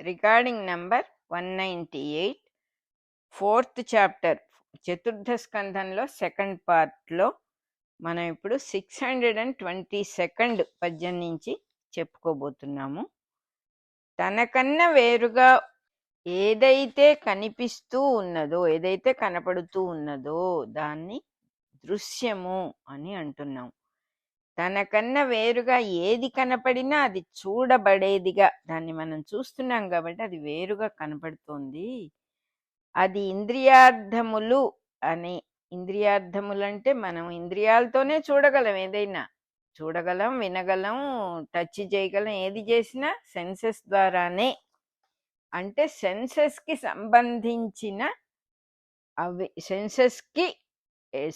Recording number 198, fourth chapter, చతుర్థ స్కంధంలో second పార్ట్లో మనం ఇప్పుడు 622 పద్యం నుంచి చెప్పుకోబోతున్నాము. తనకన్నా వేరుగా ఏదైతే కనిపిస్తూ ఉన్నదో, ఏదైతే కనపడుతూ ఉన్నదో దాన్ని దృశ్యము అని అంటున్నాం. తనకన్నా వేరుగా ఏది కనపడినా అది చూడబడేదిగా, దాన్ని మనం చూస్తున్నాం కాబట్టి అది వేరుగా కనపడుతోంది. అది ఇంద్రియార్థములు అని. ఇంద్రియార్థములంటే మనం ఇంద్రియాలతోనే చూడగలం, ఏదైనా చూడగలం, వినగలం, టచ్ చేయగలం. ఏది చేసినా సెన్సెస్ ద్వారానే. అంటే సెన్సెస్కి సంబంధించిన అవి,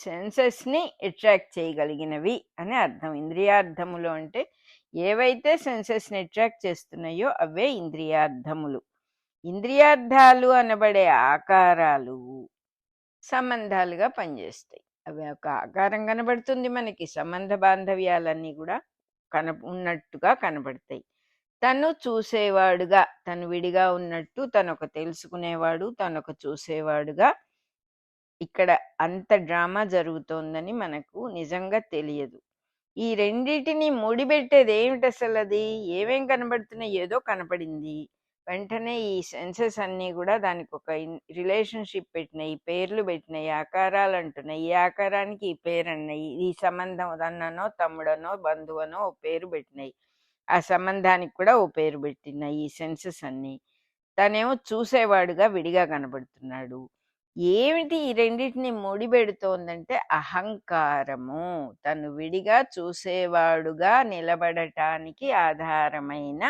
సెన్సెస్ని అట్రాక్ట్ చేయగలిగినవి అని అర్థం. ఇంద్రియార్థములు అంటే ఏవైతే సెన్సెస్ని అట్రాక్ట్ చేస్తున్నాయో అవే ఇంద్రియార్థములు. ఇంద్రియార్థాలు అనబడే ఆకారాలు సంబంధాలుగా పనిచేస్తాయి. అవి ఒక ఆకారం కనబడుతుంది మనకి, సంబంధ బాంధవ్యాలన్నీ కూడా ఉన్నట్టుగా కనబడతాయి. తను చూసేవాడుగా, తను విడిగా ఉన్నట్టు, తనొక తెలుసుకునేవాడు, తనొక చూసేవాడుగా ఇక్కడ అంత డ్రామా జరుగుతోందని మనకు నిజంగా తెలియదు. ఈ రెండిటిని ముడిపెట్టేది ఏమిటి అసలు? అది ఏమేం కనబడుతున్నాయి? ఏదో కనపడింది, వెంటనే ఈ సెన్సెస్ అన్నీ కూడా దానికి ఒక రిలేషన్షిప్ పెట్టినాయి, పేర్లు పెట్టినాయి, ఆకారాలు అంటున్నాయి. ఈ ఆకారానికి ఈ పేరు అన్నాయి, ఈ సంబంధం అన్ననో తమ్ముడనో బంధువనో ఓ పేరు పెట్టినాయి, ఆ సంబంధానికి కూడా ఓ పేరు పెట్టినాయి ఈ సెన్సెస్ అన్నీ. తనేమో చూసేవాడుగా విడిగా కనబడుతున్నాడు. ఏమిటి ఈ రెండింటిని ముడిపెడుతోందంటే అహంకారము. తను విడిగా చూసేవాడుగా నిలబడటానికి ఆధారమైన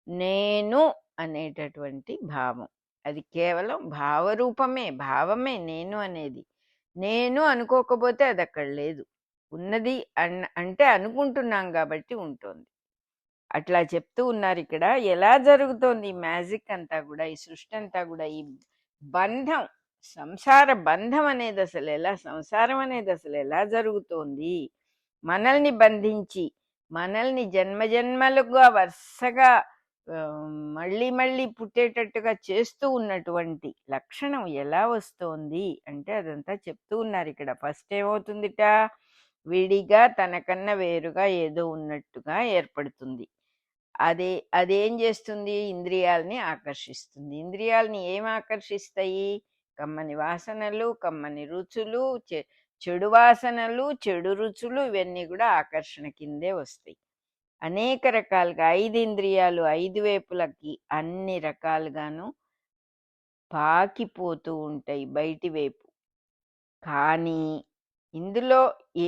నేను అనేటటువంటి భావం. అది కేవలం భావరూపమే, భావమే నేను అనేది. నేను అనుకోకపోతే అది అక్కడ లేదు. ఉన్నది అంటే అనుకుంటున్నాం కాబట్టి ఉంటుంది. అట్లా చెప్తూ ఉన్నారు ఇక్కడ. ఎలా జరుగుతోంది ఈ మ్యాజిక్ అంతా కూడా, ఈ సృష్టి అంతా కూడా, ఈ బంధం, సంసార బంధం అనేది అసలు ఎలా, సంసారం అనేది అసలు ఎలా జరుగుతోంది? మనల్ని బంధించి, మనల్ని జన్మజన్మలుగా వరుసగా మళ్ళీ మళ్ళీ పుట్టేటట్టుగా చేస్తూ ఉన్నటువంటి లక్షణం ఎలా వస్తోంది అంటే అదంతా చెప్తూ ఉన్నారు ఇక్కడ. ఫస్ట్ ఏమవుతుందిట? విడిగా తనకన్నా వేరుగా ఏదో ఉన్నట్టుగా ఏర్పడుతుంది. అదేం చేస్తుంది? ఇంద్రియాలని ఆకర్షిస్తుంది. ఇంద్రియాలని ఏం ఆకర్షిస్తాయి? కమ్మని వాసనలు, కమ్మని రుచులు, చెడు వాసనలు, చెడు రుచులు, ఇవన్నీ కూడా ఆకర్షణ కిందే వస్తాయి. అనేక రకాలుగా 5 ఇంద్రియాలు 5 వైపులకి అన్ని రకాలుగాను పాకిపోతూ ఉంటాయి బయటి వైపు. కానీ ఇందులో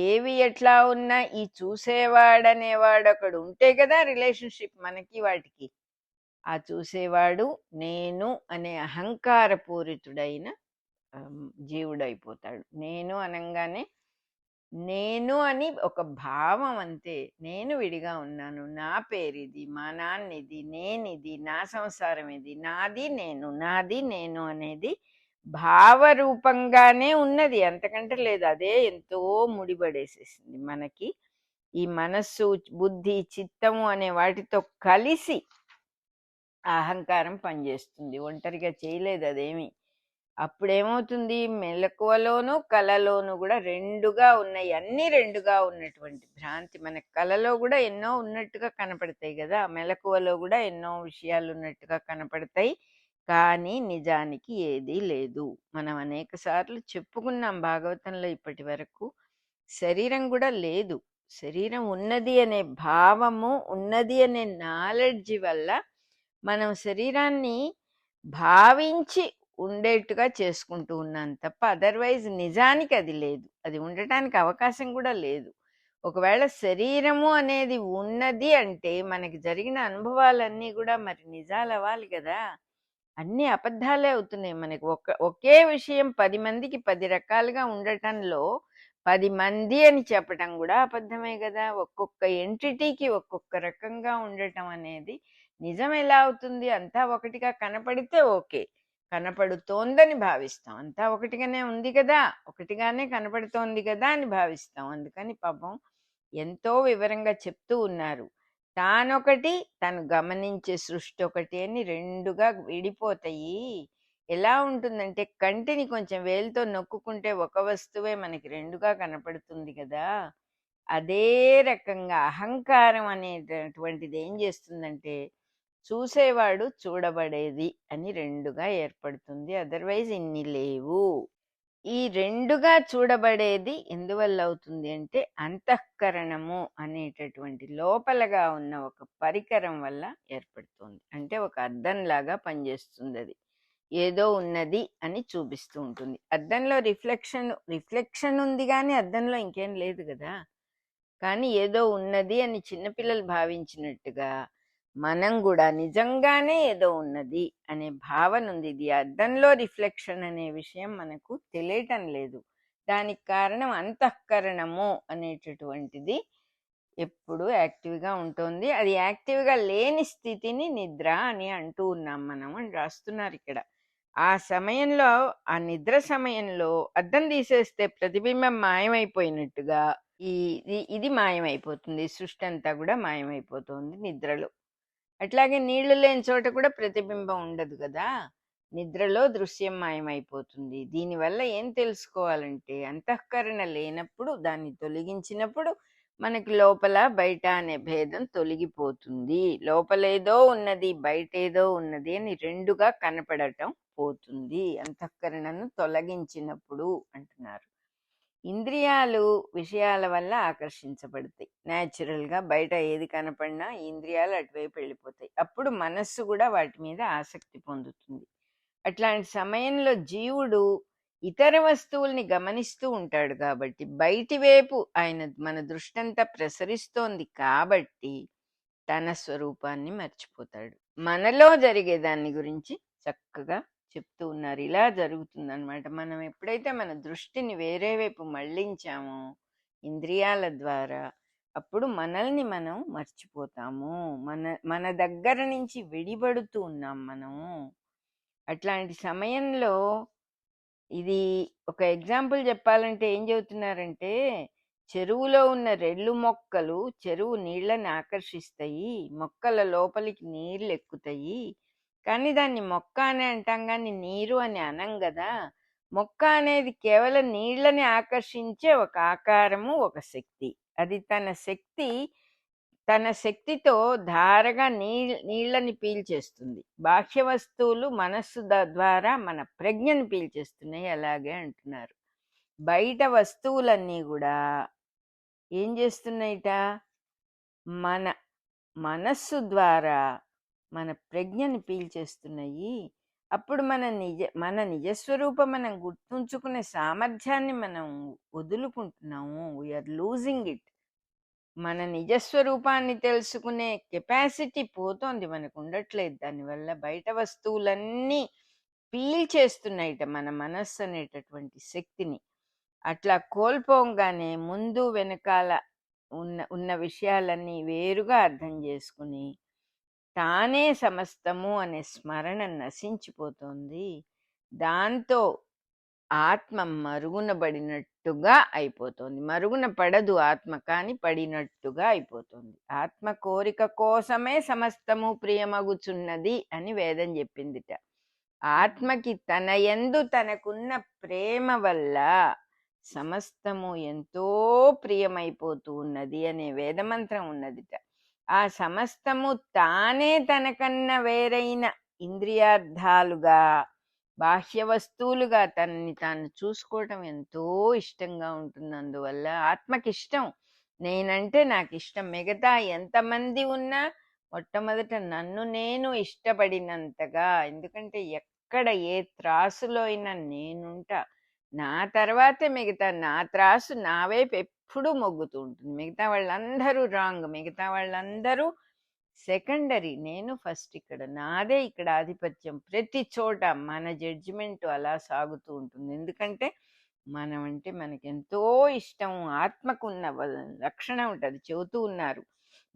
ఏవి ఎట్లా ఉన్నా ఈ చూసేవాడనేవాడు ఒకడు ఉంటే కదా రిలేషన్షిప్ మనకి వాటికి. ఆ చూసేవాడు నేను అనే అహంకారపూరితుడైన జీవుడైపోతాడు. నేను అనగానే నేను అని ఒక భావం అంతే. నేను విడిగా ఉన్నాను, నా పేరిది, మా నాన్నిది, నేనిది, నా సంసారం ఇది, నాది నేను, నాది నేను అనేది భావరూపంగానే ఉన్నది, అంతకంటే లేదు. అదే ఎంతో ముడిపడేసేసింది మనకి. ఈ మనస్సు, బుద్ధి, చిత్తము అనే వాటితో కలిసి అహంకారం పనిచేస్తుంది, ఒంటరిగా చేయలేదు అదేమి. అప్పుడేమవుతుంది? మెలకువలోను కలలోను కూడా రెండుగా ఉన్నాయి, అన్ని రెండుగా ఉన్నటువంటి భ్రాంతి. మన కలలో కూడా ఎన్నో ఉన్నట్టుగా కనపడతాయి కదా, మెలకువలో కూడా ఎన్నో విషయాలు ఉన్నట్టుగా కనపడతాయి, కానీ నిజానికి ఏదీ లేదు. మనం అనేక సార్లు చెప్పుకున్నాం భాగవతంలో ఇప్పటి వరకు. శరీరం కూడా లేదు. శరీరం ఉన్నది అనే భావము, ఉన్నది అనే నాలెడ్జి వల్ల మనం శరీరాన్ని భావించి ఉండేట్టుగా చేసుకుంటూ ఉన్నాను తప్ప అదర్వైజ్ నిజానికి అది లేదు, అది ఉండటానికి అవకాశం కూడా లేదు. ఒకవేళ శరీరము అనేది ఉన్నది అంటే మనకి జరిగిన అనుభవాలన్నీ కూడా మరి నిజాలు అవ్వాలి కదా. అన్ని అబద్ధాలే అవుతున్నాయి మనకి. ఒకే విషయం 10 మందికి 10 రకాలుగా ఉండటంలో 10 మంది అని చెప్పటం కూడా అబద్ధమే కదా. ఒక్కొక్క ఎంటిటీకి ఒక్కొక్క రకంగా ఉండటం అనేది నిజం ఎలా అవుతుంది? అంతా ఒకటిగా కనపడితే ఓకే, కనపడుతోందని భావిస్తాం. అంతా ఒకటిగానే ఉంది కదా, ఒకటిగానే కనపడుతోంది కదా అని భావిస్తాం. అందుకని పాపం ఎంతో వివరంగా చెప్తూ ఉన్నారు. తానొకటి, తను గమనించే సృష్టి ఒకటి అని రెండుగా విడిపోతాయి. ఎలా ఉంటుందంటే కంటిని కొంచెం వేలుతో నొక్కుకుంటే ఒక వస్తువే మనకి రెండుగా కనపడుతుంది కదా! అదే రకంగా అహంకారం అనేటటువంటిది ఏం చేస్తుందంటే చూసేవాడు చూడబడేది అని రెండుగా ఏర్పడుతుంది. అదర్వైజ్ ఇన్ని లేవు. ఈ రెండుగా చూడబడేది ఎందువల్ల అవుతుంది అంటే అంతఃకరణము అనేటటువంటి లోపలగా ఉన్న ఒక పరికరం వల్ల ఏర్పడుతుంది. అంటే ఒక అద్దంలాగా పనిచేస్తుంది అది. ఏదో ఉన్నది అని చూపిస్తూ ఉంటుంది. అద్దంలో రిఫ్లెక్షన్ ఉంది కానీ అద్దంలో ఇంకేం లేదు కదా! కానీ ఏదో ఉన్నది అని చిన్నపిల్లలు భావించినట్టుగా మనం కూడా నిజంగానే ఏదో ఉన్నది అనే భావన ఉంది. ఇది అద్దంలో రిఫ్లెక్షన్ అనే విషయం మనకు తెలియటం లేదు. దానికి కారణం అంతఃకరణము అనేటటువంటిది ఎప్పుడు యాక్టివ్గా ఉంటుంది. అది యాక్టివ్గా లేని స్థితిని నిద్ర అని అంటూ ఉన్నాం మనం అని రాస్తున్నారు ఇక్కడ. ఆ సమయంలో, ఆ నిద్ర సమయంలో అద్దం తీసేస్తే ప్రతిబింబం మాయమైపోయినట్టుగా ఇది మాయమైపోతుంది. సృష్టి అంతా కూడా మాయమైపోతుంది నిద్రలో. అట్లాగే నీళ్లు లేని చోట కూడా ప్రతిబింబం ఉండదు కదా! నిద్రలో దృశ్యం మాయమైపోతుంది. దీనివల్ల ఏం తెలుసుకోవాలంటే అంతఃకరణ లేనప్పుడు, దాన్ని తొలగించినప్పుడు మనకి లోపల బయట అనే భేదం తొలగిపోతుంది. లోపలేదో ఉన్నది, బయటేదో ఉన్నది అని రెండుగా కనపడటం పోతుంది అంతఃకరణను తొలగించినప్పుడు అంటున్నారు. ఇంద్రియాలు విషయాల వల్ల ఆకర్షించబడతాయి. న్యాచురల్గా బయట ఏది కనపడినా ఇంద్రియాలు అటువైపు వెళ్ళిపోతాయి. అప్పుడు మనస్సు కూడా వాటి మీద ఆసక్తి పొందుతుంది. అట్లాంటి సమయంలో జీవుడు ఇతర వస్తువుల్ని గమనిస్తూ ఉంటాడు కాబట్టి బయటి వైపు మన దృష్టంతా ప్రసరిస్తోంది కాబట్టి తన స్వరూపాన్ని మర్చిపోతాడు. మనలో జరిగే దాన్ని గురించి చక్కగా చెప్తూ ఉన్నారు. ఇలా జరుగుతుందన్నమాట. మనం ఎప్పుడైతే మన దృష్టిని వేరే వైపు మళ్ళించామో ఇంద్రియాల ద్వారా, అప్పుడు మనల్ని మనం మర్చిపోతాము. మన దగ్గర నుంచి విడిపడుతూ ఉన్నాం మనము. అట్లాంటి సమయంలో ఇది ఒక ఎగ్జాంపుల్ చెప్పాలంటే ఏం చెబుతున్నారంటే, చెరువులో ఉన్న రెల్లు మొక్కలు చెరువు నీళ్ళని ఆకర్షిస్తాయి, మొక్కల లోపలికి నీళ్ళు ఎక్కుతాయి. కానీ దాన్ని మొక్క అని అంటాం కానీ నీరు అని అనం కదా. మొక్క అనేది కేవలం నీళ్ళని ఆకర్షించే ఒక ఆకారము, ఒక శక్తి. అది తన శక్తితో ధారగా నీళ్ళని పీల్చేస్తుంది. బాహ్య వస్తువులు మనస్సు ద్వారా మన ప్రజ్ఞని పీల్చేస్తున్నాయి అలాగే అంటున్నారు. బయట వస్తువులన్నీ కూడా ఏం చేస్తున్నాయిట, మన మనస్సు ద్వారా మన ప్రజ్ఞని పీల్చేస్తున్నాయి. అప్పుడు మన నిజస్వరూపం మనం గుర్తుంచుకునే సామర్థ్యాన్ని మనం వదులుకుంటున్నాము. We are losing it. మన నిజస్వరూపాన్ని తెలుసుకునే కెపాసిటీ పోతోంది, మనకు ఉండట్లేదు. దానివల్ల బయట వస్తువులన్నీ పీల్చేస్తున్నాయిట మన మనస్సు అనేటటువంటి శక్తిని. అట్లా కోల్పోగానే ముందు వెనకాల ఉన్న విషయాలన్నీ వేరుగా అర్థం చేసుకుని తానే సమస్తము అనే స్మరణ నశించిపోతుంది. దాంతో ఆత్మ మరుగున పడినట్టుగా అయిపోతుంది. మరుగున పడదు ఆత్మ, కానీ పడినట్టుగా అయిపోతుంది. ఆత్మ కోరిక కోసమే సమస్తము ప్రియమగుచున్నది అని వేదం చెప్పిందిట. ఆత్మకి తన యందు తనకున్న ప్రేమ వల్ల సమస్తము ఎంతో ప్రియమైపోతూ ఉన్నది అనే వేదమంత్రం ఉన్నదిట. ఆ సమస్తము తానే తనకన్నా వేరైన ఇంద్రియార్థాలుగా, బాహ్య వస్తువులుగా తనని తాను చూసుకోవటం ఎంతో ఇష్టంగా ఉంటుంది. అందువల్ల ఆత్మకిష్టం, నేనంటే నాకు ఇష్టం. మిగతా ఎంతమంది ఉన్నా మొట్టమొదట నన్ను నేను ఇష్టపడినంతగా. ఎందుకంటే ఎక్కడ ఏ త్రాసులో అయినా నేనుంటా, నా తర్వాతే మిగతా. నా త్రాసు నా వైపు ఎప్పుడూ మొగ్గుతూ ఉంటుంది. మిగతా వాళ్ళందరూ రాంగ్, మిగతా వాళ్ళందరూ సెకండరీ, నేను ఫస్ట్. నాదే ఇక్కడ ఆధిపత్యం. ప్రతి చోట మన జడ్జిమెంట్ అలా సాగుతూ ఉంటుంది. ఎందుకంటే మనం అంటే మనకెంతో ఇష్టం. ఆత్మకున్న లక్షణం ఉంటుంది, చెబుతూ ఉన్నారు.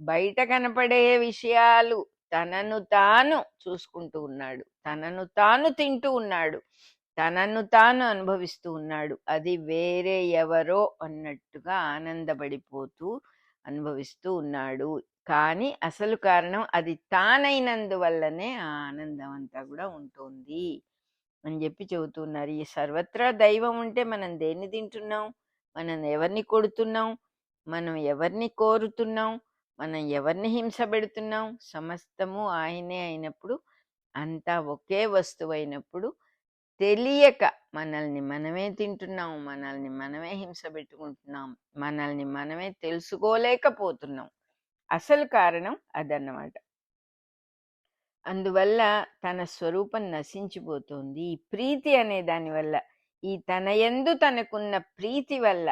బయట కనపడే విషయాలు తనను తాను చూసుకుంటూ ఉన్నాడు, తనను తాను తింటూ ఉన్నాడు, తనను తాను అనుభవిస్తూ ఉన్నాడు. అది వేరే ఎవరో అన్నట్టుగా ఆనందపడిపోతూ అనుభవిస్తూ ఉన్నాడు. కానీ అసలు కారణం అది తానైనందువల్లనే ఆ ఆనందం అంతా కూడా ఉంటుంది అని చెప్పి చెబుతున్నారు. ఈ సర్వత్రా దైవం ఉంటే మనం దేన్ని తింటున్నాం, మనం ఎవరిని కొడుతున్నాం, మనం ఎవరిని కోరుతున్నాం, మనం ఎవరిని హింస పెడుతున్నాం, సమస్తము ఆయనే అయినప్పుడు, అంతా ఒకే వస్తువు అయినప్పుడు తెలియక మనల్ని మనమే తింటున్నాం, మనల్ని మనమే హింస పెట్టుకుంటున్నాం, మనల్ని మనమే తెలుసుకోలేకపోతున్నాం. అసలు కారణం అదన్నమాట. అందువల్ల తన స్వరూపం నశించిపోతుంది. ఈ ప్రీతి అనే దాని వల్ల, ఈ తన యందు తనకున్న ప్రీతి వల్ల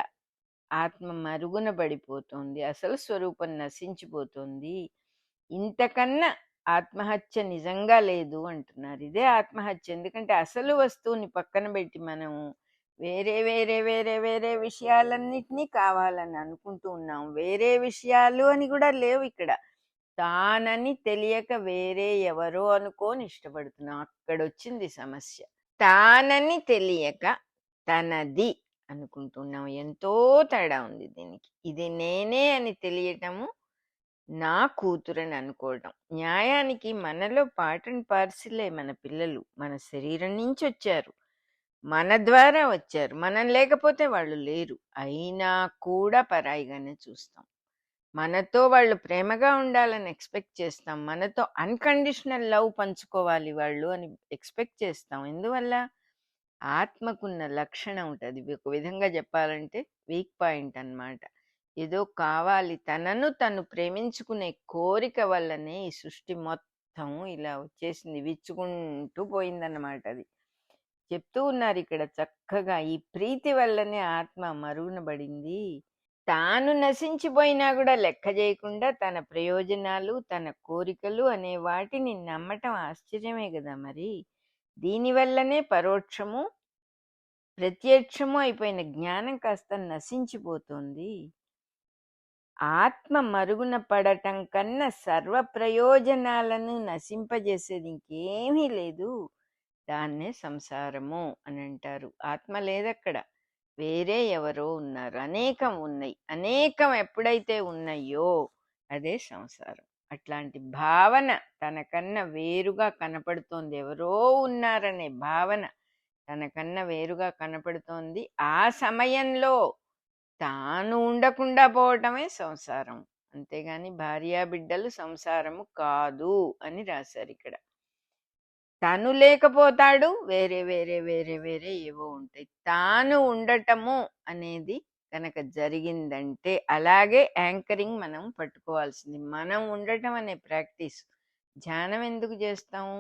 ఆత్మ మరుగున పడిపోతుంది, అసలు స్వరూపం నశించిపోతుంది. ఇంతకన్నా ఆత్మహత్య నిజంగా లేదు అంటున్నారు. ఇదే ఆత్మహత్య. ఎందుకంటే అసలు వస్తువుని పక్కన పెట్టి మనం వేరే వేరే వేరే వేరే విషయాలన్నిటినీ కావాలని అనుకుంటూ ఉన్నాం. వేరే విషయాలు అని కూడా లేవు ఇక్కడ. తానని తెలియక వేరే ఎవరో అనుకోని ఇష్టపడుతున్నాం. అక్కడొచ్చింది సమస్య. తానని తెలియక తనది అనుకుంటున్నాం. ఎంతో తేడా ఉంది దీనికి. ఇది నేనే అని తెలియటము, నా కూతురని అనుకోవటం. న్యాయానికి మనలో పార్ట్ అండ్ పార్సిలే మన పిల్లలు. మన శరీరం నుంచి వచ్చారు, మన ద్వారా వచ్చారు. మనం లేకపోతే వాళ్ళు లేరు. అయినా కూడా పరాయిగానే చూస్తాం. మనతో వాళ్ళు ప్రేమగా ఉండాలని ఎక్స్పెక్ట్ చేస్తాం. మనతో అన్కండిషనల్ లవ్ పంచుకోవాలి వాళ్ళు అని ఎక్స్పెక్ట్ చేస్తాం. ఎందువల్ల? ఆత్మకున్న లక్షణం ఉంటుంది. ఒక విధంగా చెప్పాలంటే వీక్ పాయింట్ అన్నమాట. ఏదో కావాలి, తనను తను ప్రేమించుకునే కోరిక వల్లనే ఈ సృష్టి మొత్తం ఇలా వచ్చేసింది, విచ్చుకుంటూ పోయిందన్నమాట. అది చెప్తూ ఉన్నారు ఇక్కడ చక్కగా. ఈ ప్రీతి వల్లనే ఆత్మ మరుగున పడింది. తాను నశించిపోయినా కూడా లెక్క చేయకుండా తన ప్రయోజనాలు, తన కోరికలు అనే వాటిని నమ్మటం ఆశ్చర్యమే కదా మరి. దీనివల్లనే పరోక్షము ప్రత్యక్షము అయిపోయిన జ్ఞానం కాస్త నశించిపోతుంది. ఆత్మ మరుగున పడటం కన్నా సర్వ ప్రయోజనాలను నశింపజేసేది ఇంకేమీ లేదు. దాన్నే సంసారము అని అంటారు. ఆత్మ లేదక్కడ, వేరే ఎవరో ఉన్నారు. అనేకం ఉన్నాయి. అనేకం ఎప్పుడైతే ఉన్నాయో అదే సంసారం. అట్లాంటి భావన తనకన్నా వేరుగా కనపడుతోంది. ఎవరో ఉన్నారనే భావన తనకన్నా వేరుగా కనపడుతోంది. ఆ సమయంలో తాను ఉండకుండా పోవటమే సంసారం. అంతేగాని భార్యాబిడ్డలు సంసారము కాదు అని రాశారు ఇక్కడ. తను లేకపోతాడు, వేరే వేరే వేరే వేరే ఏవో ఉంటాయి. తాను ఉండటము అనేది కనుక జరిగిందంటే, అలాగే యాంకరింగ్ మనం పట్టుకోవాల్సింది. మనం ఉండటం అనే ప్రాక్టీస్. ధ్యానం ఎందుకు చేస్తాము?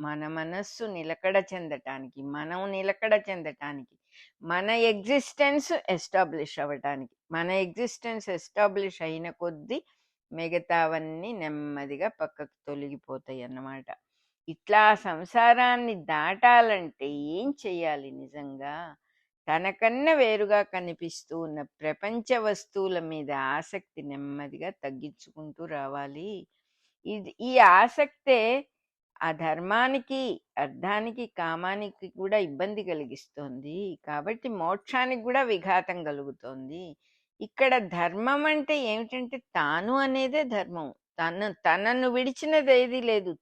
మన మనస్సు నిలకడ చెందటానికి, మనం నిలకడ చెందటానికి, మన ఎగ్జిస్టెన్స్ ఎస్టాబ్లిష్ అవ్వటానికి. మన ఎగ్జిస్టెన్స్ ఎస్టాబ్లిష్ అయిన కొద్దీ మిగతావన్నీ నెమ్మదిగా పక్కకు తొలగిపోతాయి అన్నమాట. ఇట్లా సంసారాన్ని దాటాలంటే ఏం చెయ్యాలి నిజంగా? తనకన్నా వేరుగా కనిపిస్తూ ఉన్న ప్రపంచ వస్తువుల మీద ఆసక్తి నెమ్మదిగా తగ్గించుకుంటూ రావాలి. ఈ ఆసక్తే ఆ ధర్మానికి, అర్థానికి, కామానికి కూడా ఇబ్బంది కలిగిస్తోంది. కాబట్టి మోక్షానికి కూడా విఘాతం కలుగుతోంది. ఇక్కడ ధర్మం అంటే ఏమిటంటే తాను అనేదే ధర్మం. తనను విడిచినది ఏది లేదు.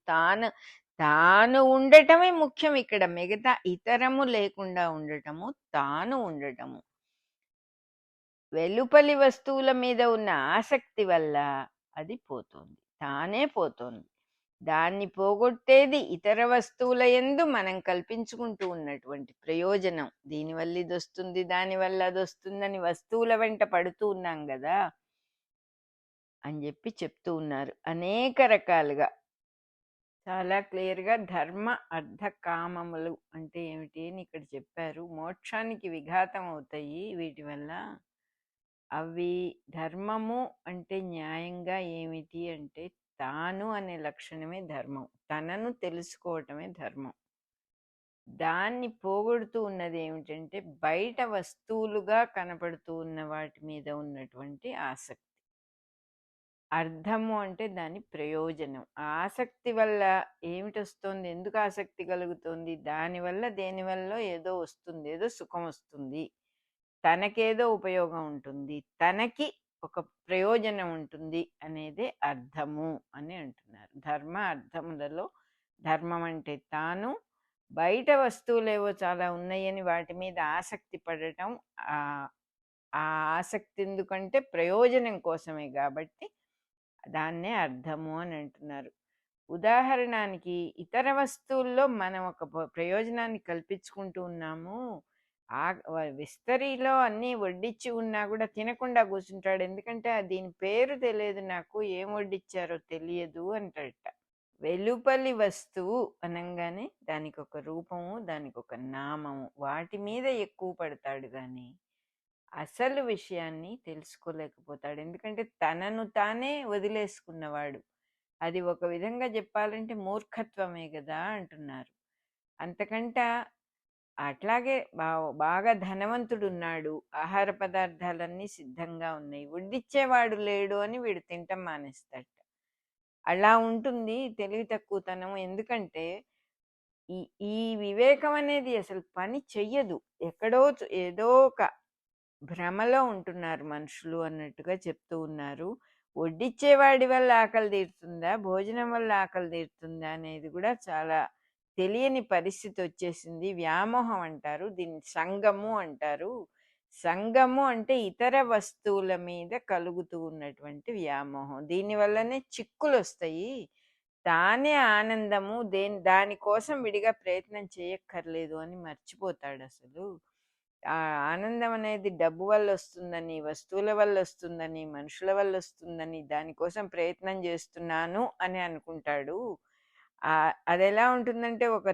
తాను ఉండటమే ముఖ్యం ఇక్కడ. మిగతా ఇతరము లేకుండా ఉండటము, తాను ఉండటము. వెలుపలి వస్తువుల మీద ఉన్న ఆసక్తి వల్ల అది పోతుంది, తానే పోతుంది. దాన్ని పోగొట్టేది ఇతర వస్తువుల యందు మనం కల్పించుకుంటూ ఉన్నటువంటి ప్రయోజనం. దీనివల్ల ఇది వస్తుంది, దానివల్ల అది వస్తుందని వస్తువుల వెంట పడుతూ ఉన్నాం కదా అని చెప్పి చెప్తూ ఉన్నారు అనేక రకాలుగా. చాలా క్లియర్గా ధర్మ అర్థ కామములు అంటే ఏమిటి అని ఇక్కడ చెప్పారు. మోక్షానికి విఘాతం అవుతాయి వీటి వల్ల. అవి ధర్మము అంటే న్యాయంగా ఏమిటి అంటే తాను అనే లక్షణమే ధర్మం. తనను తెలుసుకోవటమే ధర్మం. దాన్ని పోగొడుతూ ఉన్నది ఏమిటంటే బయట వస్తువులుగా కనపడుతూ ఉన్న వాటి మీద ఉన్నటువంటి ఆసక్తి. అర్థము అంటే దాని ప్రయోజనం. ఆసక్తి వల్ల ఏమిటి వస్తుంది, ఎందుకు ఆసక్తి కలుగుతుంది? దానివల్ల దేనివల్ల ఏదో వస్తుంది, ఏదో సుఖం వస్తుంది, తనకేదో ఉపయోగం ఉంటుంది, తనకి ఒక ప్రయోజనం ఉంటుంది అనేదే అర్థము అని అంటున్నారు. ధర్మ అర్థములలో ధర్మం అంటే తాను, బయట వస్తువులేవో చాలా ఉన్నాయని వాటి మీద ఆసక్తి పడటం. ఆ ఆ ఆసక్తి ఎందుకంటే ప్రయోజనం కోసమే కాబట్టి దాన్నే అర్థము అని అంటున్నారు. ఉదాహరణానికి ఇతర వస్తువుల్లో మనం ఒక ప్రయోజనాన్ని కల్పించుకుంటూ ఉన్నాము. విస్తరిలో అన్నీ వడ్డించి ఉన్నా కూడా తినకుండా కూర్చుంటాడు. ఎందుకంటే దీని పేరు తెలియదు, నాకు ఏం వడ్డిచ్చారో తెలియదు అంటాడట. వెలుపలి వస్తువు అనంగానే దానికి ఒక రూపము, దానికి ఒక నామము, వాటి మీద ఎక్కువ పడతాడు కానీ అసలు విషయాన్ని తెలుసుకోలేకపోతాడు. ఎందుకంటే తనను తానే వదిలేసుకున్నవాడు. అది ఒక విధంగా చెప్పాలంటే మూర్ఖత్వమే కదా అంటున్నారు. అంతకంట అట్లాగే బాగా ధనవంతుడు ఉన్నాడు, ఆహార పదార్థాలన్నీ సిద్ధంగా ఉన్నాయి, వడ్డిచ్చేవాడు లేడు అని వీడు తింటం మానేస్తాడు. అలా ఉంటుంది తెలివి తక్కువతనం. ఎందుకంటే ఈ ఈ వివేకం అనేది అసలు పని చెయ్యదు. ఎక్కడో ఏదో ఒక భ్రమలో ఉంటున్నారు మనుషులు అన్నట్టుగా చెప్తూ ఉన్నారు. వడ్డిచ్చేవాడి వల్ల ఆకలి తీరుతుందా, భోజనం వల్ల ఆకలి తీరుతుందా అనేది కూడా చాలా తెలియని పరిస్థితి వచ్చేసింది. వ్యామోహం అంటారు దీన్ని, సంగము అంటారు. సంగము అంటే ఇతర వస్తువుల మీద కలుగుతూ ఉన్నటువంటి వ్యామోహం. దీనివల్లనే చిక్కులు వస్తాయి. తానే ఆనందము, దానికోసం విడిగా ప్రయత్నం చేయక్కర్లేదు అని మర్చిపోతాడు అసలు. ఆ ఆనందం అనేది డబ్బు వల్ల వస్తుందని, వస్తువుల వల్ల వస్తుందని, మనుషుల వల్ల వస్తుందని, దానికోసం ప్రయత్నం చేస్తున్నాను అని అనుకుంటాడు. అది ఎలా ఉంటుందంటే, ఒక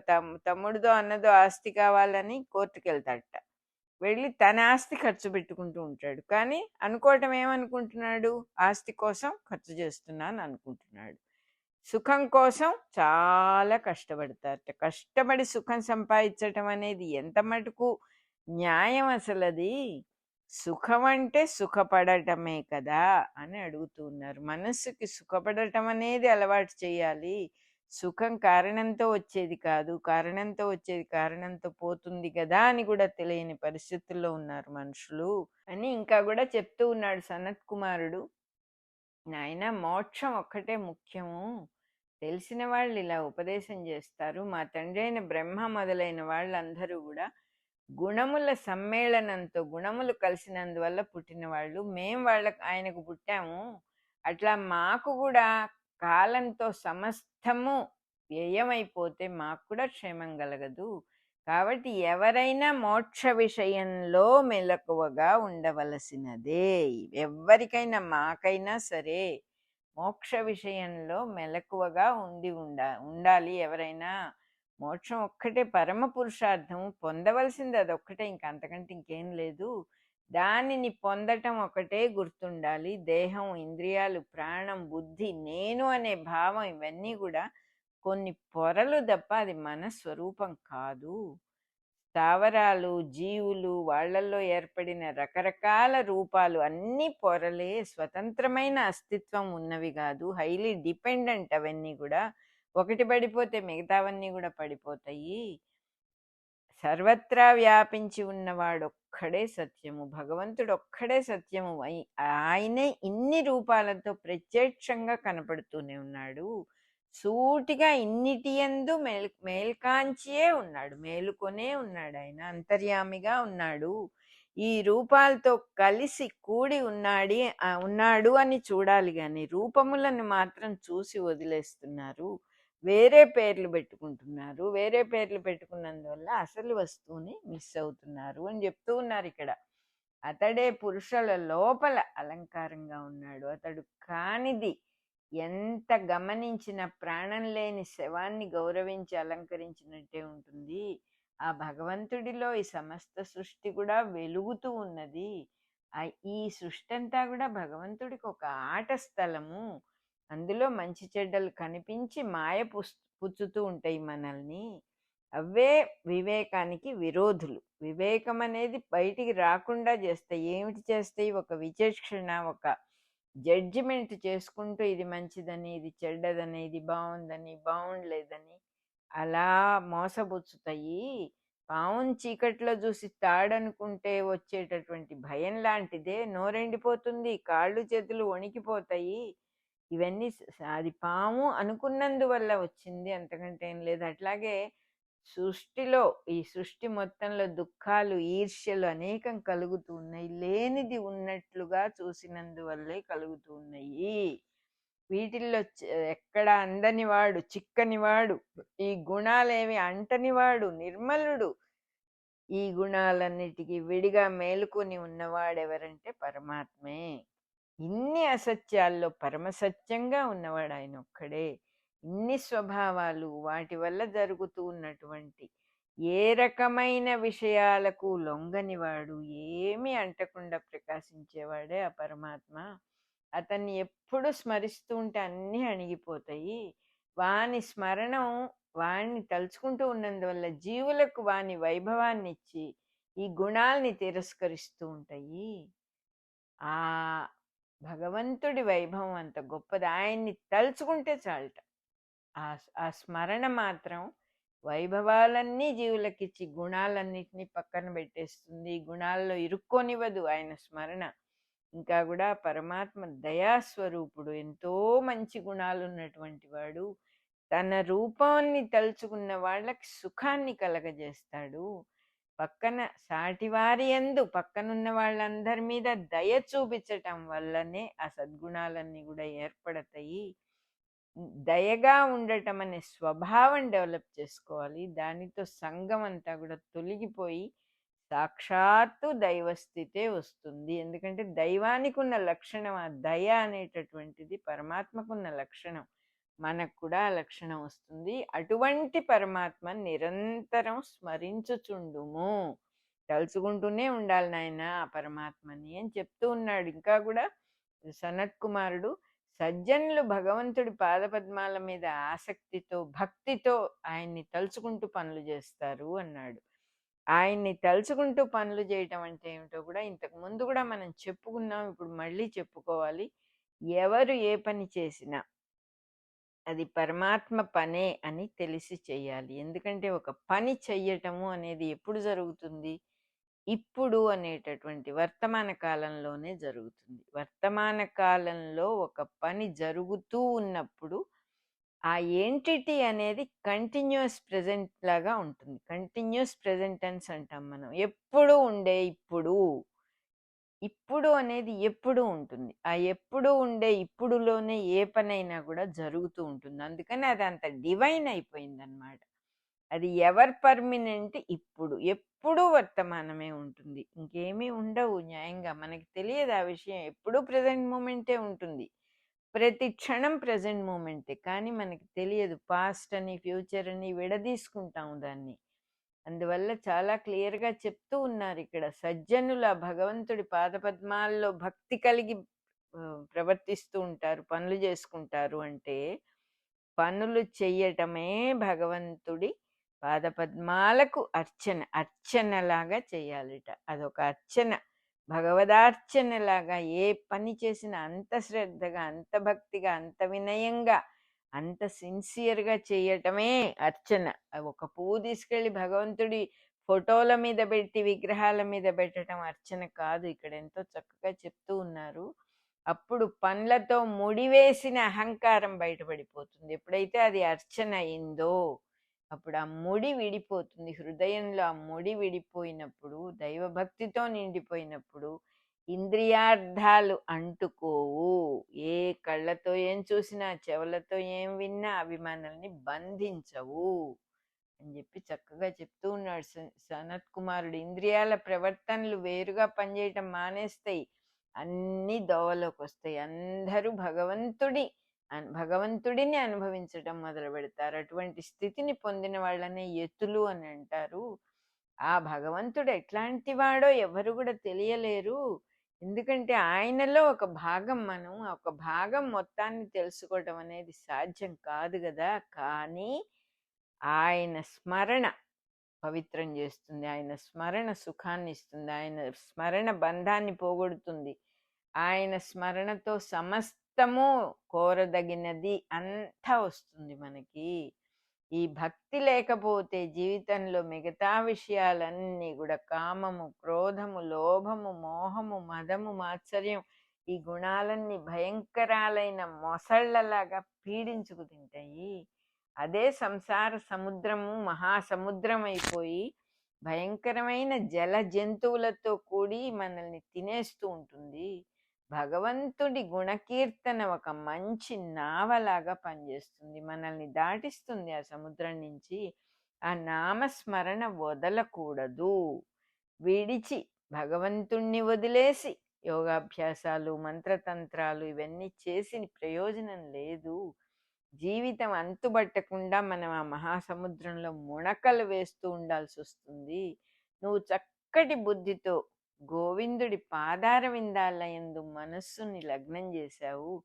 తమ్ముడిదో అన్నదో ఆస్తి కావాలని కోర్టుకు వెళ్తాడట. వెళ్ళి తన ఆస్తి ఖర్చు పెట్టుకుంటూ ఉంటాడు. కానీ అనుకోవటం ఏమనుకుంటున్నాడు, ఆస్తి కోసం ఖర్చు చేస్తున్నాను అనుకుంటున్నాడు. సుఖం కోసం చాలా కష్టపడతారట. కష్టపడి సుఖం సంపాదించటం అనేది ఎంత మటుకు న్యాయం అసలు అది? సుఖం అంటే సుఖపడటమే కదా అని అడుగుతూ ఉన్నారు. మనస్సుకి సుఖపడటం అనేది అలవాటు చేయాలి. సుఖం కారణంతో వచ్చేది కాదు, కారణంతో వచ్చేది కారణంతో పోతుంది కదా అని కూడా తెలియని పరిస్థితుల్లో ఉన్నారు మనుషులు అని ఇంకా కూడా చెప్తూ ఉన్నాడు సనత్ కుమారుడు. నాయన, మోక్షం ఒక్కటే ముఖ్యము. తెలిసిన వాళ్ళు ఇలా ఉపదేశం చేస్తారు. మా తండ్రి అయిన బ్రహ్మ మొదలైన వాళ్ళందరూ కూడా గుణముల సమ్మేళనంతో, గుణములు కలిసినందువల్ల పుట్టిన వాళ్ళు. మేం ఆయనకు పుట్టాము. అట్లా మాకు కూడా కాలంతో సమస్తము వ్యయమైపోతే మాకు కూడా క్షేమం కలగదు. కాబట్టి ఎవరైనా మోక్ష విషయంలో మెలకువగా ఉండవలసినదే. ఎవరికైనా, మాకైనా సరే మోక్ష విషయంలో మెలకువగా ఉండాలి ఎవరైనా. మోక్షం ఒక్కటే పరమ పురుషార్థం, పొందవలసింది అదొక్కటే, అంతకంటే ఇంకేం లేదు. దానిని పొందటం ఒకటే గుర్తుండాలి. దేహం, ఇంద్రియాలు, ప్రాణం, బుద్ధి, నేను అనే భావం ఇవన్నీ కూడా కొన్ని పొరలు తప్ప అది మన స్వరూపం కాదు. స్థావరాలు, జీవులు, వాళ్ళల్లో ఏర్పడిన రకరకాల రూపాలు అన్నీ పొరలే, స్వతంత్రమైన అస్తిత్వం ఉన్నవి కాదు. హైలీ డిపెండెంట్ అవన్నీ కూడా. ఒకటి పడిపోతే మిగతావన్నీ కూడా పడిపోతాయి. సర్వత్రా వ్యాపించి ఉన్నవాడు ఒక్కడే సత్యము, భగవంతుడు ఒక్కడే సత్యము. ఆయనే ఇన్ని రూపాలతో ప్రత్యక్షంగా కనపడుతూనే ఉన్నాడు. సూటిగా ఇన్నిటి యందు మేల్కాంచియే ఉన్నాడు, మేలుకొనే ఉన్నాడు. ఆయన అంతర్యామిగా ఉన్నాడు. ఈ రూపాలతో కలిసి కూడి ఉన్నాడు అని చూడాలి కానీ రూపములను మాత్రం చూసి వదిలేస్తున్నారు. వేరే పేర్లు పెట్టుకుంటున్నారు. వేరే పేర్లు పెట్టుకున్నందువల్ల అసలు వస్తువుని మిస్ అవుతున్నారు అని చెప్తూ ఉన్నారు ఇక్కడ. అతడే పురుషుల లోపల అలంకారంగా ఉన్నాడు. అతడు కానిది ఎంత గమనించిన ప్రాణం లేని శవాన్ని గౌరవించి అలంకరించినట్టే ఉంటుంది. ఆ భగవంతుడిలో ఈ సమస్త సృష్టి కూడా వెలుగుతూ ఉన్నది. ఈ సృష్టి అంతా కూడా భగవంతుడికి ఒక ఆట స్థలము. అందులో మంచి చెడ్డలు కనిపించి మాయ పుచ్చుతూ ఉంటాయి మనల్ని. అవే వివేకానికి విరోధులు. వివేకం అనేది బయటికి రాకుండా చేస్తాయి. ఏమిటి చేస్తాయి? ఒక విచక్షణ, ఒక జడ్జిమెంట్ చేసుకుంటూ ఇది మంచిదని, ఇది చెడ్డదని, ఇది బాగుందని, బాగుండలేదని అలా మోసబుచ్చుతాయి. పావుని చీకట్లో చూసి తాడనుకుంటే వచ్చేటటువంటి భయం లాంటిదే. నోరెండిపోతుంది, కాళ్ళు చేతులు వణికిపోతాయి. ఇవన్నీ అది పాము అనుకున్నందువల్ల వచ్చింది, అంతకంటే ఏం లేదు. అట్లాగే సృష్టిలో, ఈ సృష్టి మొత్తంలో దుఃఖాలు, ఈర్ష్యలు అనేకం కలుగుతూ ఉన్నాయి. లేనిది ఉన్నట్లుగా చూసినందువల్లే కలుగుతూ ఉన్నాయి. వీటిల్లో ఎక్కడ అందనివాడు, చిక్కనివాడు, ఈ గుణాలేవి అంటనివాడు, నిర్మలుడు, ఈ గుణాలన్నిటికీ విడిగా మేలుకొని ఉన్నవాడెవరంటే పరమాత్మే. ఇన్ని అసత్యాల్లో పరమసత్యంగా ఉన్నవాడు ఆయన ఒక్కడే. ఇన్ని స్వభావాలు, వాటి వల్ల జరుగుతూ ఉన్నటువంటి ఏ రకమైన విషయాలకు లొంగనివాడు, ఏమీ అంటకుండా ప్రకాశించేవాడే ఆ పరమాత్మ. అతన్ని ఎప్పుడు స్మరిస్తూ ఉంటే అన్నీ అణిగిపోతాయి. వాని స్మరణం, వాణ్ణి తలుచుకుంటూ ఉన్నందువల్ల జీవులకు వాని వైభవాన్ని ఇచ్చి ఈ గుణాల్ని తిరస్కరిస్తూ ఉంటాయి. ఆ భగవంతుడి వైభవం అంత గొప్పది. ఆయన్ని తలుచుకుంటే చాలట. ఆ స్మరణ మాత్రం వైభవాలన్నీ జీవులకిచ్చి గుణాలన్నిటినీ పక్కన పెట్టేస్తుంది. గుణాల్లో ఇరుక్కోనివ్వదు ఆయన స్మరణ. ఇంకా కూడా పరమాత్మ దయాస్వరూపుడు, ఎంతో మంచి గుణాలు ఉన్నటువంటి వాడు. తన రూపాన్ని తలుచుకున్న వాళ్ళకి సుఖాన్ని కలగజేస్తాడు. పక్కన సాటివారి యందు, పక్కనున్న వాళ్ళందరి మీద దయ చూపించటం వల్లనే ఆ సద్గుణాలన్నీ కూడా ఏర్పడతాయి. దయగా ఉండటం అనే స్వభావం డెవలప్ చేసుకోవాలి. దానితో సంఘం అంతా కూడా తొలగిపోయి సాక్షాత్తు దైవస్థితే వస్తుంది. ఎందుకంటే దైవానికి ఉన్న లక్షణం ఆ దయ అనేటటువంటిది, పరమాత్మకున్న లక్షణం. మనకు కూడా ఆ లక్షణం వస్తుంది. అటువంటి పరమాత్మ నిరంతరం స్మరించుచుండుము, తలుచుకుంటూనే ఉండాలి నాయన ఆ పరమాత్మని అని చెప్తూ ఉన్నాడు. ఇంకా కూడా సనత్ కుమారుడు, సజ్జనులు భగవంతుడి పాదపద్మాల మీద ఆసక్తితో, భక్తితో ఆయన్ని తలుచుకుంటూ పనులు చేస్తారు అన్నాడు. ఆయన్ని తలుచుకుంటూ పనులు చేయటం అంటే ఏమిటో కూడా ఇంతకు ముందు కూడా మనం చెప్పుకున్నాం, ఇప్పుడు మళ్ళీ చెప్పుకోవాలి. ఎవరు ఏ పని చేసినా అది పరమాత్మ పనే అని తెలిసి చెయ్యాలి. ఎందుకంటే ఒక పని చెయ్యటము అనేది ఎప్పుడు జరుగుతుంది? ఇప్పుడు అనేటటువంటి వర్తమాన కాలంలోనే జరుగుతుంది. వర్తమాన కాలంలో ఒక పని జరుగుతూ ఉన్నప్పుడు ఆ ఎంటిటీ అనేది కంటిన్యూస్ ప్రెజెంట్ లాగా ఉంటుంది. కంటిన్యూస్ ప్రెజెంట్ టెన్స్ అంటాం మనం. ఎప్పుడు ఉండే ఇప్పుడు. ఇప్పుడు అనేది ఎప్పుడు ఉంటుంది. ఆ ఎప్పుడు ఉండే ఇప్పుడులోనే ఏ పనైనా కూడా జరుగుతూ ఉంటుంది. అందుకని అది అంత డివైన్ అయిపోయింది అనమాట. అది ఎవర్ పర్మినెంట్ ఇప్పుడు, ఎప్పుడూ వర్తమానమే ఉంటుంది, ఇంకేమీ ఉండవు. న్యాయంగా మనకి తెలియదు ఆ విషయం. ఎప్పుడూ ప్రజెంట్ మూమెంటే ఉంటుంది, ప్రతి క్షణం ప్రజెంట్ మూమెంటే. కానీ మనకి తెలియదు, పాస్ట్ అని ఫ్యూచర్ అని విడదీసుకుంటాం దాన్ని. అందువల్ల చాలా క్లియర్గా చెప్తూ ఉన్నారు ఇక్కడ. సజ్జనుల భగవంతుడి పాదపద్మాల్లో భక్తి కలిగి ప్రవర్తిస్తూ ఉంటారు, పనులు చేసుకుంటారు. అంటే పనులు చెయ్యటమే భగవంతుడి పాదపద్మాలకు అర్చన, అర్చనలాగా చేయాలిట. అదొక అర్చన, భగవదార్చనలాగా. ఏ పని చేసినా అంత శ్రద్ధగా, అంత భక్తిగా, అంత వినయంగా, అంత సిన్సియర్గా చేయటమే అర్చన. ఒక పువ్వు తీసుకెళ్ళి భగవంతుడి ఫోటోల మీద పెట్టి, విగ్రహాల మీద పెట్టడం అర్చన కాదు. ఇక్కడ ఎంతో చక్కగా చెప్తూ ఉన్నారు. అప్పుడు పండ్లతో ముడివేసిన అహంకారం బయటపడిపోతుంది. ఎప్పుడైతే అది అర్చన అయిందో అప్పుడు ఆ ముడి విడిపోతుంది. హృదయంలో ఆ ముడి విడిపోయినప్పుడు, దైవభక్తితో నిండిపోయినప్పుడు ఇంద్రియార్థాలు అంటుకోవు. ఏ కళ్ళతో ఏం చూసినా, చెవులతో ఏం విన్నా అవి మనల్ని బంధించవు అని చెప్పి చక్కగా చెప్తూ ఉన్నాడు సనత్ కుమారుడు. ఇంద్రియాల ప్రవర్తనలు వేరుగా పనిచేయటం మానేస్తాయి, అన్ని దోవలోకి వస్తాయి. అందరూ భగవంతుడిని అనుభవించటం మొదలు పెడతారు. అటువంటి స్థితిని పొందిన వాళ్ళనే యతులు అని అంటారు. ఆ భగవంతుడు ఎట్లాంటి వాడో ఎవరు కూడా తెలియలేరు. ఎందుకంటే ఆయనలో ఒక భాగం మనం, ఒక భాగం మొత్తాన్ని తెలుసుకోవటం అనేది సాధ్యం కాదు కదా. కానీ ఆయన స్మరణ పవిత్రం చేస్తుంది, ఆయన స్మరణ సుఖాన్ని ఇస్తుంది, ఆయన స్మరణ బంధాన్ని పోగొడుతుంది. ఆయన స్మరణతో సమస్తము కోరదగినది అంతా వస్తుంది మనకి. ఈ భక్తి లేకపోతే జీవితంలో మిగతా విషయాలన్నీ కూడా కామము, క్రోధము, లోభము, మోహము, మదము, మాత్సర్యం, ఈ గుణాలన్నీ భయంకరాలైన మొసళ్ళలాగా పీడించుకు తింటాయి. అదే సంసార సముద్రము మహాసముద్రం అయిపోయి భయంకరమైన జల జంతువులతో కూడి మనల్ని తినేస్తూ ఉంటుంది. భగవంతుడి గుణకీర్తన ఒక మంచి నావలాగా పనిచేస్తుంది, మనల్ని దాటిస్తుంది ఆ సముద్రం నుంచి. ఆ నామస్మరణ వదలకూడదు. విడిచి భగవంతుణ్ణి వదిలేసి యోగాభ్యాసాలు, మంత్రతంత్రాలు ఇవన్నీ చేసి ప్రయోజనం లేదు. జీవితం అంతుబట్టకుండా మనం ఆ మహాసముద్రంలో మునకలు వేస్తూ ఉండాల్సి వస్తుంది. నువ్వు చక్కటి బుద్ధితో గోవిందుడి పాదార విందాల యందు మనస్సుని లగ్నం చేశావు.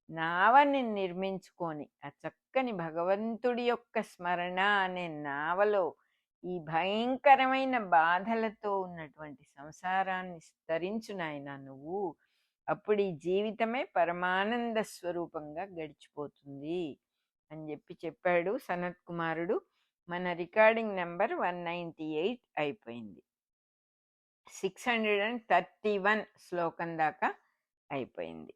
నావని నిర్మించుకొని ఆ చక్కని భగవంతుడి యొక్క స్మరణ అనే నావలో ఈ భయంకరమైన బాధలతో ఉన్నటువంటి సంసారాన్ని తరించు నాయనా నువ్వు. అప్పుడు ఈ జీవితమే పరమానంద స్వరూపంగా గడిచిపోతుంది అని చెప్పాడు సనత్ కుమారుడు. మన రికార్డింగ్ నెంబర్ 198 అయిపోయింది. 631 శ్లోకం దాకా అయిపోయింది.